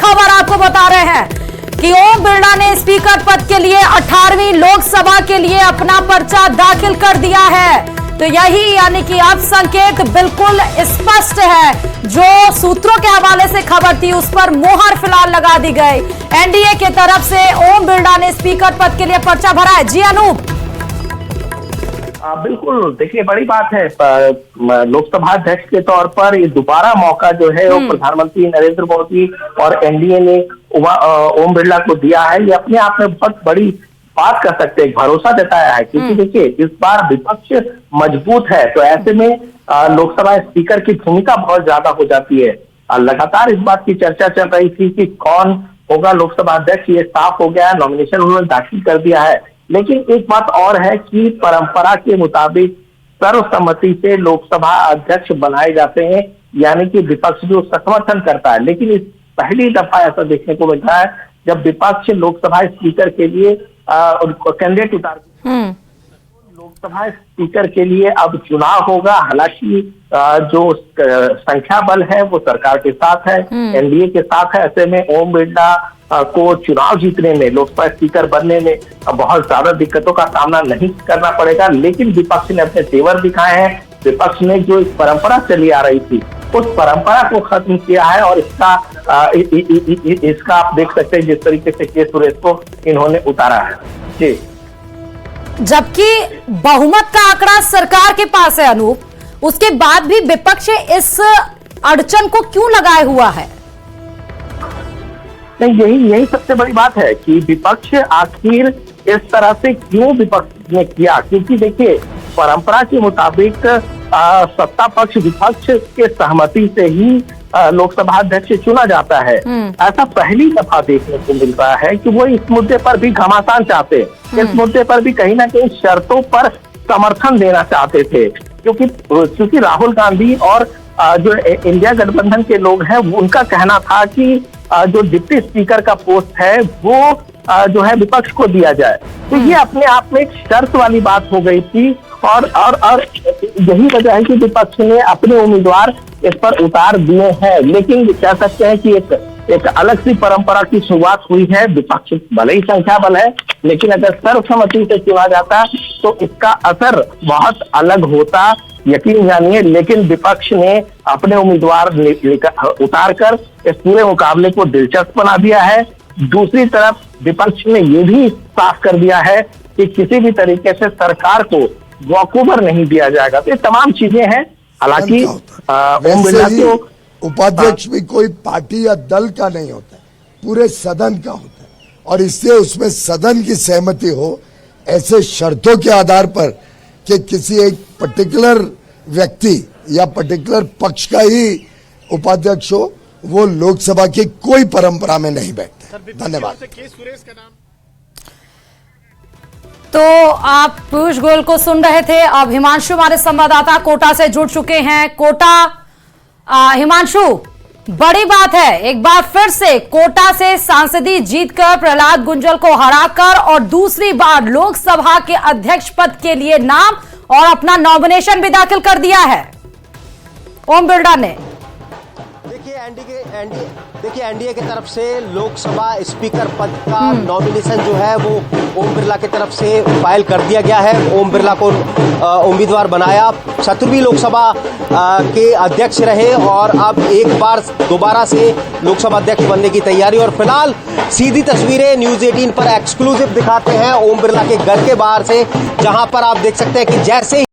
खबर आपको बता रहे हैं कि ओम बिरला ने स्पीकर पद के लिए 18वीं लोकसभा के लिए अपना पर्चा दाखिल कर दिया है। तो यही यानी कि अब संकेत बिल्कुल स्पष्ट है। जो सूत्रों के हवाले से खबर थी उस पर मोहर फिलहाल लगा दी गई। एनडीए की तरफ से ओम बिरला ने स्पीकर पद के लिए पर्चा भरा है। जी अनूप। बिल्कुल, देखिए बड़ी बात है। लोकसभा अध्यक्ष के तौर पर ये दोबारा मौका जो है वो प्रधानमंत्री नरेंद्र मोदी और एनडीए ने ओम बिरला को दिया है। ये अपने आप में बहुत बड़ी बात कर सकते हैं, भरोसा जताया है, क्योंकि देखिए इस बार विपक्ष मजबूत है। तो ऐसे में लोकसभा स्पीकर की भूमिका बहुत ज्यादा हो जाती है। लगातार इस बात की चर्चा चल रही थी कि कौन होगा लोकसभा अध्यक्ष। ये साफ हो गया है, नॉमिनेशन उन्होंने दाखिल कर दिया है। लेकिन एक बात और है कि परंपरा के मुताबिक सर्वसम्मति से लोकसभा अध्यक्ष बनाए जाते हैं, यानी कि विपक्ष जो समर्थन करता है। लेकिन इस पहली दफा ऐसा देखने को मिल रहा है जब विपक्ष लोकसभा स्पीकर के लिए कैंडिडेट उतार लोकसभा स्पीकर के लिए अब चुनाव होगा। हालांकि जो संख्या बल है वो सरकार के साथ है, एनडीए के साथ है। ऐसे में ओम बिरला को चुनाव जीतने में, लोकसभा स्पीकर बनने में बहुत ज्यादा दिक्कतों का सामना नहीं करना पड़ेगा। लेकिन विपक्ष ने अपने तेवर दिखाए हैं। विपक्ष ने जो एक परंपरा चली आ रही थी उस परंपरा को खत्म किया है और इसका आप देख सकते हैं जिस तरीके से के सुरेश को इन्होंने उतारा है। जी, जबकि बहुमत का आंकड़ा सरकार के पास है अनूप, उसके बाद भी विपक्ष इस अड़चन को क्यों लगाए हुआ है? नहीं, यही सबसे बड़ी बात है कि विपक्ष आखिर इस तरह से क्यों विपक्ष ने किया। क्योंकि देखिए परंपरा के मुताबिक सत्ता पक्ष विपक्ष के सहमति से ही लोकसभा अध्यक्ष चुना जाता है। ऐसा पहली दफा देखने को मिल रहा है कि वो इस मुद्दे पर भी घमासान चाहते हैं। इस मुद्दे पर भी कहीं ना कहीं शर्तों पर समर्थन देना चाहते थे, क्योंकि राहुल गांधी और जो इंडिया गठबंधन के लोग हैं उनका कहना था कि जो डिप्टी स्पीकर का पोस्ट है वो जो है विपक्ष को दिया जाए। तो ये अपने आप में एक शर्त वाली बात हो गई थी और यही वजह है कि विपक्ष ने अपने उम्मीदवार इस पर उतार दिए हैं। लेकिन कह सकते हैं कि एक अलग सी परंपरा की शुरुआत हुई है। विपक्ष भले ही संख्या बल है, लेकिन अगर सर्वसम्मति से चुना जाता तो इसका असर बहुत अलग होता, यकीन जानिए। लेकिन विपक्ष ने अपने उम्मीदवार उतार कर इस पूरे मुकाबले को दिलचस्प बना दिया है। दूसरी तरफ विपक्ष ने ये भी साफ कर दिया है कि किसी भी तरीके से सरकार को वॉकओवर नहीं दिया जाएगा। तो ये तमाम चीजें हैं। हालांकि ओम बिरला को उपाध्यक्ष भी कोई पार्टी या दल का नहीं होता है, पूरे सदन का होता है। और इससे उसमें सदन की सहमति हो, ऐसे शर्तों के आधार पर कि किसी एक पर्टिकुलर व्यक्ति या पर्टिकुलर पक्ष का ही उपाध्यक्ष हो, वो लोकसभा की कोई परंपरा में नहीं बैठते। धन्यवाद। तो आप पीयूष गोयल को सुन रहे थे। अब हिमांशु हमारे संवाददाता कोटा से जुड़ चुके हैं। कोटा, हिमांशु, बड़ी बात है, एक बार फिर से कोटा से सांसदी जीतकर प्रहलाद गुंजल को हराकर और दूसरी बार लोकसभा के अध्यक्ष पद के लिए नाम और अपना नॉमिनेशन भी दाखिल कर दिया है ओम बिरला ने। देखिए एनडीए की तरफ से लोकसभा स्पीकर पद का नॉमिनेशन जो है वो ओम बिरला की तरफ से फाइल कर दिया गया है। ओम बिरला को उम्मीदवार बनाया, 17वीं लोकसभा के अध्यक्ष रहे और अब एक बार दोबारा से लोकसभा अध्यक्ष बनने की तैयारी। और फिलहाल सीधी तस्वीरें न्यूज़ 18 पर एक्सक्लूसिव दिखाते हैं ओम बिरला के घर के बाहर से, जहां पर आप देख सकते हैं कि जैसे